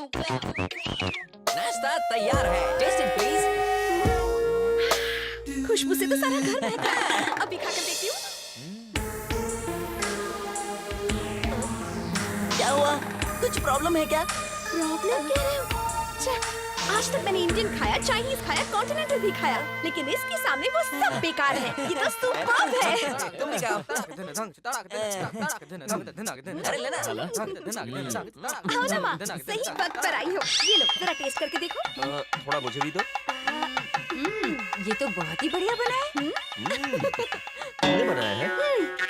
नाश्ता तैयार है, टेस्ट इट प्लीज। खुशबू से तो सारा घर महक रहा है। अभी खाकर देखती हूँ। क्या हुआ? कुछ प्रॉब्लम है क्या? प्रॉब्लम कह रहे हो? आज तक मैंने इंडियन खाया, चाइनीज खाया, कॉन्टिनेंटल भी खाया, लेकिन इसके सामने वो सब बेकार है। ये तो सुपर्ब है। तुम भी खाओ। अरे लेना। आओ ना माँ, सही वक्त पर आई हो। ये लो, जरा टेस्ट करके देखो। थोड़ा मुझे भी दो। ये तो बहुत ही बढ़िया बना है। तुमने बनाया है?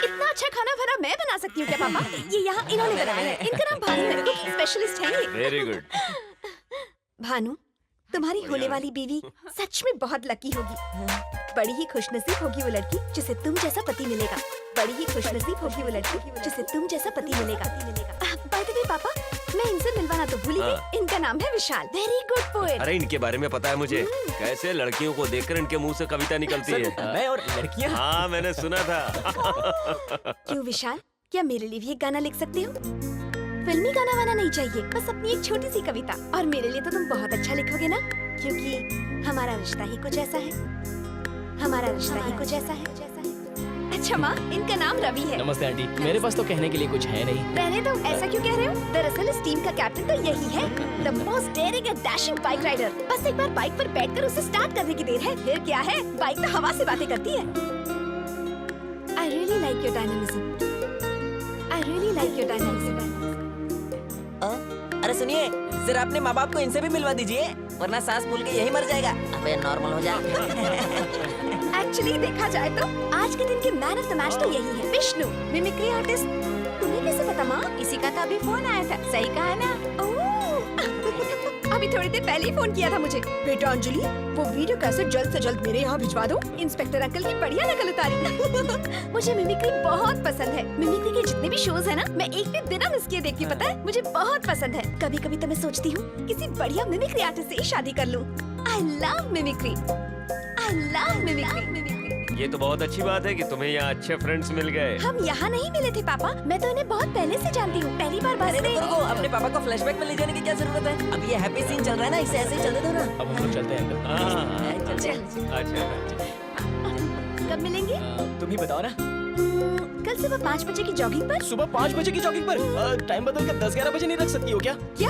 इतना अच्छा खाना भरा मैं बना सकती हूँ क्या पापा? ये यहाँ इन्होंने बनाया है। इनका नाम भानु है, कुकिंग स्पेशलिस्ट है ये। Very good. भानु, तुम्हारी होने वाली बीवी सच में बहुत लकी होगी। बड़ी ही खुशनसीब होगी वो लड़की जिसे तुम जैसा पति मिलेगा। बड़ी ही खुशनसीब होगी वो लड़की जिसे तुम जैसा पति मिलेगा। बाय द वे पापा, मैं इनसे मिलवाना तो भूल ही गई। इनका नाम है विशाल, वेरी गुड पोएट। अरे इनके बारे में पता है मुझे। कैसे लड़कियों को देखकर इनके मुंह से कविता निकलती है। मैं और लड़कियाँ। हाँ मैंने सुना था। क्यों विशाल, क्या मेरे लिए भी एक गाना लिख सकते हो? फिल्मी गाना वाना नहीं चाहिए, बस अपनी एक छोटी सी कविता। और मेरे लिए तो तुम बहुत अच्छा लिखोगे ना, क्योंकि हमारा रिश्ता ही कुछ ऐसा है। हमारा रिश्ता ही कुछ ऐसा है। अच्छा माँ, इनका नाम रवि है। नमस्ते आंटी, मेरे पास तो कहने के लिए कुछ है नहीं। रहने दो, ऐसा क्यों कह रहे हो? दरअसल इस टीम का कैप्टन तो यही है, the most daring and dashing bike rider. बस एक बार बाइक पर बैठकर उसे स्टार्ट करने की देर है, फिर क्या है, बाइक तो हवा से बातें करती है। I really like your dynamism. I really like your dynamism. अरे सुनिए, जरा अपने माँ बाप को इनसे भी मिलवा दीजिए, वरना सांस फूल के यही मर जाएगा। अबे नॉर्मल हो जा। एक्चुअली देखा जाए तो आज के दिन के मैन ऑफ द मैच तो यही है, विष्णु, मिमिक्री आर्टिस्ट। तुम्हें कैसे पता माँ? इसी का तो अभी फोन आया था, सही कहा ना? अभी थोड़ी देर पहले ही फोन किया था मुझे। बेटा अंजलि, वो वीडियो कैसेट जल्द से जल्द मेरे यहाँ भिजवा दो। इंस्पेक्टर अंकल की बढ़िया नकल उतारी। मुझे मिमिक्री बहुत पसंद है। मिमिक्री के जितने भी शोज है ना, मैं एक भी बिना मिस किए देखती हूँ, पता है? मुझे बहुत पसंद है। कभी कभी तो मैं सोचती हूँ किसी बढ़िया मिमिक्री आर्टिस्ट से ही शादी कर लूँ। I love mimicry. I love mimicry. ये तो बहुत अच्छी बात है कि तुम्हें यहाँ अच्छे फ्रेंड्स मिल गए। हम यहाँ नहीं मिले थे पापा, मैं तो इन्हें बहुत पहले से जानती हूँ। पहली बार बस में। को अपने पापा को फ्लैशबैक में ले जाने की क्या जरूरत है? अब ये हैप्पी सीन चल रहा है ना, इसे ऐसे ही चलने दो ना। अब हम लोग चलते हैं अंकल। चल। अच्छा। कब मिलेंगे? तुम ही बताओ ना। कल सुबह 5 बजे की जॉगिंग पर। सुबह 5 बजे की जॉगिंग पर? टाइम बदल कर 10-11 बजे नहीं रख सकती हो क्या? क्या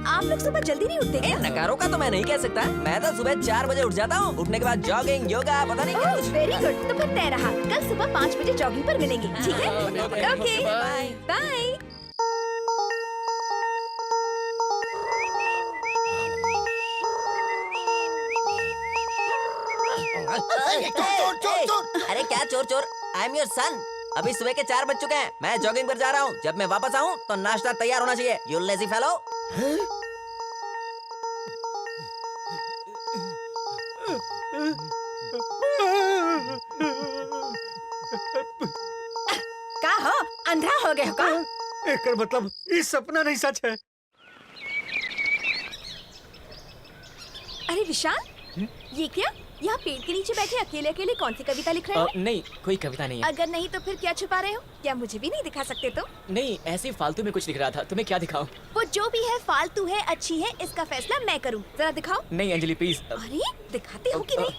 आप लोग सुबह जल्दी नहीं उठते क्या? नकारों का तो मैं नहीं कह सकता। मैं तो सुबह 4 बजे उठ जाता हूँ। उठने के बाद जॉगिंग, योगा, पता नहीं क्या कुछ। वेरी गुड, तो फिर तय रहा, कल सुबह 5 बजे जॉगिंग पर मिलेंगे, ठीक है? Okay, bye bye. अरे क्या चोर चोर? I am your son. अभी सुबह के 4 बज चुके हैं। मैं जॉगिंग पर जा रहा हूँ। जब मैं वापस आऊँ तो नाश्ता तैयार होना चाहिए। You lazy fellow. का हो? अंधा हो गए हो का? एकर मतलब ये सपना नहीं सच है। अरे विशाल, ये क्या? यहाँ पेड़ के नीचे बैठे अकेले अकेले कौन सी कविता लिख रहे हो? नहीं, कोई कविता नहीं है। अगर नहीं तो फिर क्या छुपा रहे हो? क्या मुझे भी नहीं दिखा सकते तो? नहीं, ऐसे ही फालतू में कुछ दिख रहा था। तुम्हें क्या दिखाऊं? वो जो भी है, फालतू है, अच्छी है, इसका फैसला मैं करूँ। जरा दिखाओ। नहीं अंजलि प्लीज। अरे दिखाते हो कि नहीं?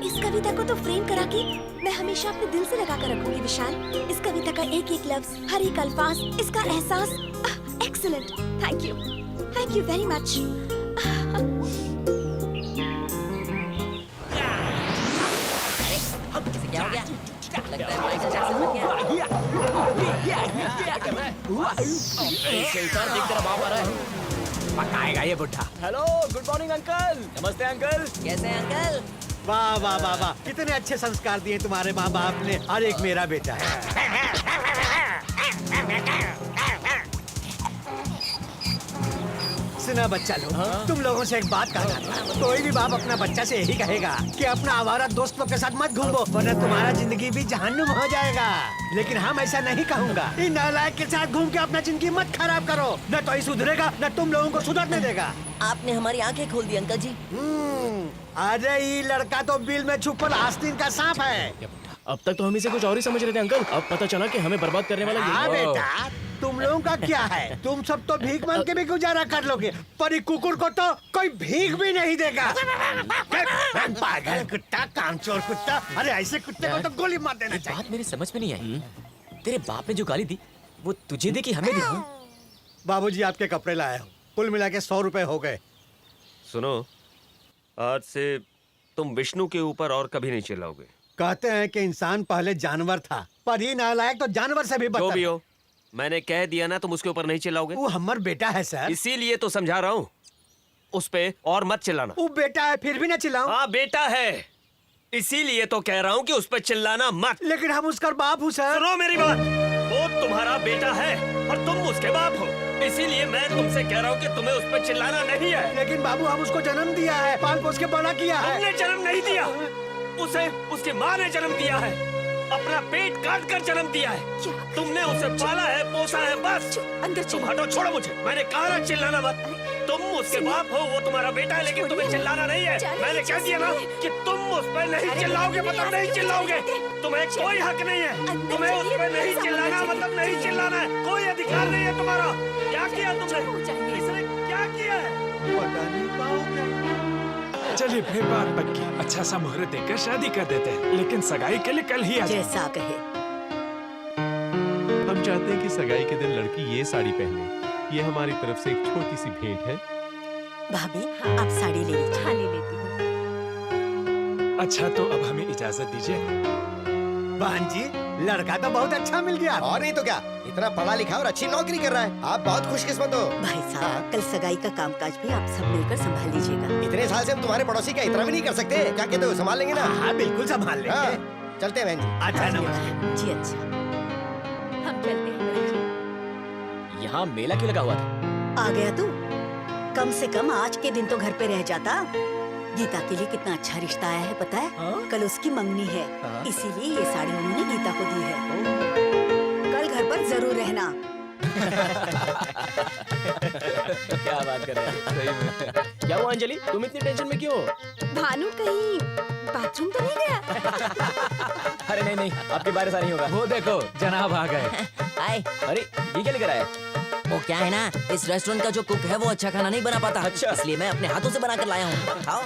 इस कविता को तो फ्रेम करा के मैं हमेशा अपने दिल से लगा कर रखूंगी विशाल। इस कविता का एक एक लफ्ज, हर एक अल्फाज, इसका एहसास। Excellent, thank you very much. क्या हो गया? लगता है माइकल जैक्सन बन गया। पकाएगा ये बुढ़ा। Hello, good morning uncle. नमस्ते अंकल। कैसे हैं अंकल? वाह वाह वाह वाह, कितने अच्छे संस्कार दिए तुम्हारे माँ बाप ने। और एक मेरा बेटा है। सुना बच्चा लोग, तुम लोगों से एक बात कहना था। कोई भी बाप अपना बच्चा से यही कहेगा कि अपना आवारा दोस्तों के साथ मत घूमो, वरना तुम्हारा जिंदगी भी जहन्नुम हो जाएगा। लेकिन हम ऐसा नहीं कहूँगा। इन नालायक के साथ घूम के अपना जिंदगी मत खराब करो, न तो ही सुधरेगा न तुम लोगों को सुधरने देगा। आपने हमारी आंखें खोल दी अंकल जी। अरे ये लड़का तो बिल में छुपल आस्तीन का सांप है। अब तक तो हम इसे कुछ और ही समझ रहे थे अंकल, अब पता चला कि हमें बर्बाद करने वाला हाँ यही है। बेटा, तुम लोगों का क्या है? तुम सब तो भीख मांग के भी गुजारा कर लोगे, पर ये कुकुर को तो कोई भीख भी नहीं देगा। पागल कुत्ता, कामचोर कुत्ता, अरे ऐसे कुत्ते को तो गोली मार देना चाहिए। बात मेरी समझ में नहीं आई। तेरे बाप ने जो गाली दी वो तुझे दी कि हमें दी? बाबूजी आपके कपड़े लाया हूँ, कुल मिला के 100 रुपए हो गए। सुनो, आज से तुम विष्णु के ऊपर और कभी नहीं चिल्लाओगे। कहते हैं कि इंसान पहले जानवर था, पर ये नालायक तो जानवर से भी जो बदतर भी है। हो, मैंने कह दिया ना, तुम उसके ऊपर नहीं चिल्लाओगे। वो हमर बेटा है सर। इसीलिए तो समझा रहा हूँ, उस पे और मत चिल्लाना। वो बेटा है फिर भी ना चिल्लाऊं। हाँ बेटा है, इसीलिए तो कह रहा हूँ कि उस पे चिल्लाना मत। लेकिन हम उसका बाप हूँ सर। सुनो मेरी बात, वो तुम्हारा बेटा है और तुम उसके बाप हो, इसीलिए मैं तुमसे कह रहा हूँ कि तुम्हें उस पर चिल्लाना नहीं है। लेकिन बाबू हम उसको जन्म दिया है, पाल पोस के बड़ा किया है। तुमने जन्म नहीं दिया, उसे उसकी माँ ने जन्म दिया है, अपना पेट काट कर जन्म दिया है। तुमने उसे पाला है, पोसा है, बस। अंदर तुम हटो, छोड़ो मुझे। मैंने कहा ना चिल्लाना मत। तुम उसके बाप हो, वो तुम्हारा बेटा है, लेकिन तुम्हें चिल्लाना नहीं है। मैंने कह दिया ना कि तुम उस पर नहीं चिल्लाओगे, मतलब नहीं चिल्लाओगे। तुम्हें कोई हक नहीं है, तुम्हें उस पर नहीं चिल्लाना मतलब नहीं चिल्लाना है। कोई अधिकार नहीं है तुम्हारा। क्या किया तुमने? इसने क्या किया है? पता नहीं पाओगे। चलिए फिर बात पक्की, अच्छा सा मुहूर्त देकर शादी कर देते हैं, लेकिन सगाई के लिए कल ही आ जाए। जैसा कहे। हम चाहते हैं कि सगाई के दिन लड़की ये साड़ी पहने। ये हमारी तरफ से एक छोटी सी भेंट है। भाभी आप साड़ी ले लीजिए। हाँ, ले लेती हूँ। अच्छा तो अब हमें इजाजत दीजिए। बहन जी, लड़का तो बहुत अच्छा मिल गया। और नहीं तो क्या, इतना पढ़ा लिखा और अच्छी नौकरी कर रहा है। आप बहुत खुशकिस्मत हो। भाई साहब कल सगाई का कामकाज भी आप सब मिलकर संभाल लीजिएगा। इतने साल से हम तुम्हारे पड़ोसी का इतना भी नहीं कर सकते। क्या कहते हो, संभाल लेंगे ना? हाँ बिल्कुल संभाल लेंगे। हाँ, चलते हैं बहन जी। अच्छा नमस्ते। जी अच्छा। हम चलते हैं बहन जी। यहाँ मेला क्यों लगा हुआ था? आ गया तू? कम से कम आज के दिन तो घर पे रह जाता। गीता के लिए कितना अच्छा रिश्ता आया है पता है? कल उसकी मंगनी है, इसीलिए ये साड़ी उन्होंने गीता को दी है। कल घर पर जरूर रहना। क्या बात कर रहे हैं? सही में। क्या हुआ अंजलि, तुम इतनी टेंशन में क्यों हो? भानु कहीं बाथरूम तो नहीं गया? अरे नहीं नहीं, आपके बारे सारी होगा। वो देखो जनाब आ गए। हाय। अरे ये क्या लेकर आए? वो क्या है ना, इस रेस्टोरेंट का जो कुक है वो अच्छा खाना नहीं बना पाता। अच्छा। इसलिए मैं अपने हाथों से बना कर लाया हूँ। खाओ।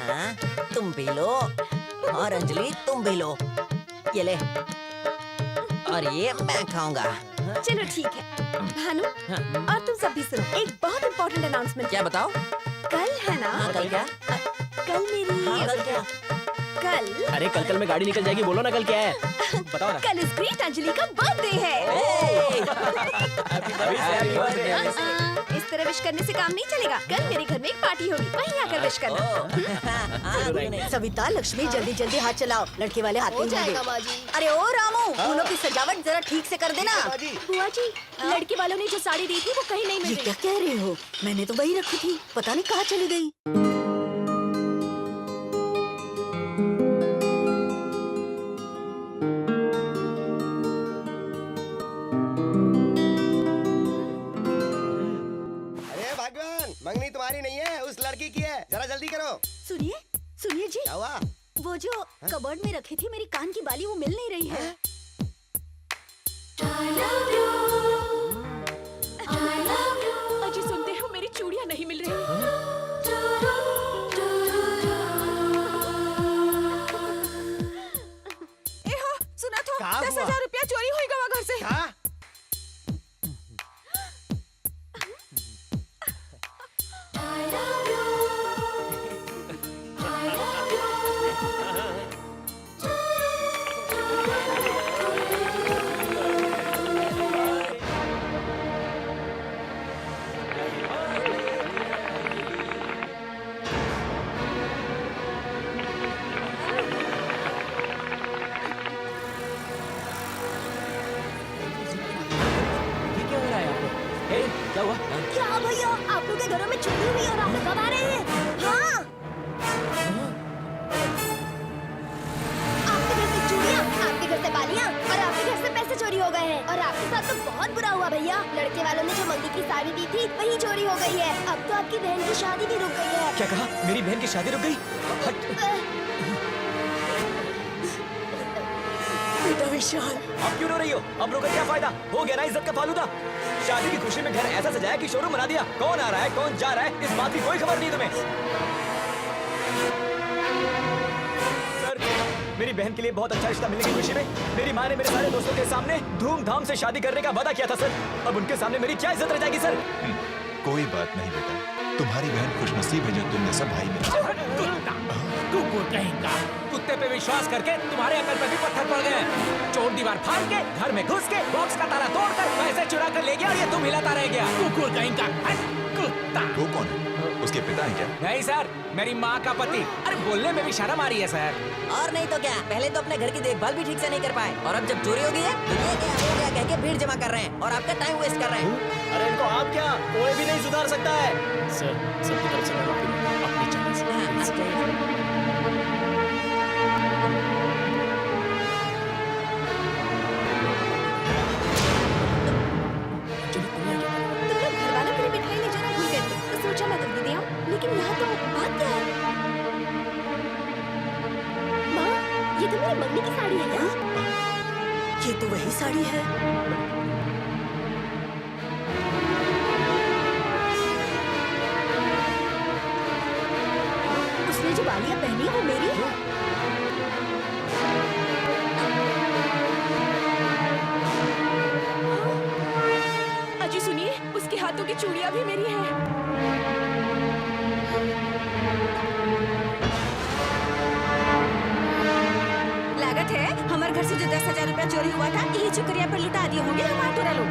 हाँ, तुम भी लो और अंजलि तुम भी लो। ये ले, और ये मैं खाऊंगा। चलो ठीक है। भानु और तुम सब भी सुनो, एक बहुत इम्पोर्टेंट अनाउंसमेंट। क्या बताओ? कल है ना? हाँ, कल क्या? कल मेरी हाँ, कल क्या? कल अरे कल में गाड़ी निकल जाएगी, बोलो ना कल क्या है? बताओ ना। कल इस ग्रेट अंजलि का बर्थडे है। इस तरह विश करने से काम नहीं चलेगा। कल मेरे घर में एक पार्टी होगी, वहीं आकर विश करना। सविता लक्ष्मी जल्दी जल्दी हाथ चलाओ, लड़के वाले हाथ नहीं होंगे। अरे ओ रामू, फूलों की सजावट जरा ठीक से कर देना। बुआ जी, लड़के वालों ने जो साड़ी दी थी वो कहीं नहीं ये मिल क्या रही। कह रहे हो? मैंने तो वही रखी थी, पता नहीं कहाँ चली गई। अरे भगवान, मंगनी तुम्हारी नहीं है, उस लड़की की है। जरा जल्दी करो। सुनिए सुनिए जी, क्या हुआ? वो जो कबर्ड में रखी थी मेरी कान की बाली, वो मिल नहीं रही है। अजी सुनते हो, मेरी चूड़ियां नहीं मिल रही। ए हो, सुना तो? क्या 10,000 रुपया चोरी हुई गवा घर से। क्या? ए, क्या हुआ? क्या भैया, आप लोग के घरों में चोरी हुई और आप लोग कब आ रहे हैं? हाँ, आपके घर से चूड़ियाँ, आपके घर से बालियाँ और आपके घर से पैसे चोरी हो गए हैं। और आपके साथ तो बहुत बुरा हुआ भैया। लड़के वालों ने जो मंगनी की साड़ी दी थी वही चोरी हो गई है। अब तो आपकी बहन की शादी भी रुक गई है। क्या कहा? मेरी बहन की शादी रुक गई? हट। बेटा विशाल, अब क्यों रो रही हो? अब रोकर क्या फायदा? हो गया ना इज्जत का फालूदा। शादी की खुशी में घर ऐसा सजाया कि शोरूम बना दिया। कौन आ रहा है, कौन जा रहा है, इस बात की कोई खबर नहीं तुम्हें। सर, मेरी बहन के लिए बहुत अच्छा रिश्ता मिलने की खुशी में मेरी माँ ने मेरे सारे दोस्तों के सामने धूमधाम से शादी करने का वादा किया था सर। अब उनके सामने मेरी क्या इज्जत रह जाएगी सर? कोई बात नहीं बेटा, तुम्हारी बहन खुशनसीब है जो तुमने सब भाई मिला। कुकुर कहेगा। कुत्ते पे विश्वास करके तुम्हारे अकल पे भी पत्थर पड़ गए हैं। चोर दीवार फाड़ के, घर में घुस के, बॉक्स का ताला तोड़कर पैसे चुरा कर ले गया और ये तुम हिलाता रह गया। कुकुर कहेगा। कुत्ता। वो कौन है? उसके पिता हैं क्या? नहीं सर, मेरी माँ का पति। अरे बोलने में भी शर्म आ रही है सर। और नहीं तो क्या, पहले तो अपने घर की देखभाल भी ठीक से नहीं कर पाए और अब जब चोरी हो गई है तो ये क्या वो क्या कह के भीड़ जमा कर रहे हैं और आपका टाइम वेस्ट कर रहे हैं। अरे इनको आप क्या, कोई भी नहीं सुधार सकता है। सर, सबकी तरफ से मैं माफी मांगता हूं। अपनी जान से। हाँ, आप जाइए। तुम लोग घर वालों के लिए मिठाई ले जाना भूल गए थे, तो सोचा मैं तुम दे आऊं। लेकिन यहाँ तो बात क्या है? माँ, ये तो मेरी मम्मी की साड़ी है ना? ये तो वही साड़ी है। उसने जो बालियाँ पहनी है वो मेरी है। अजी सुनिए, उसके हाथों की चूड़ियाँ भी मेरी हैं। लागत है हमारे घर से जो 10,000 रुपया चोरी हुआ था, यही चुकरिया पर लुटा दिए होंगे हमारे थोड़ा लोग।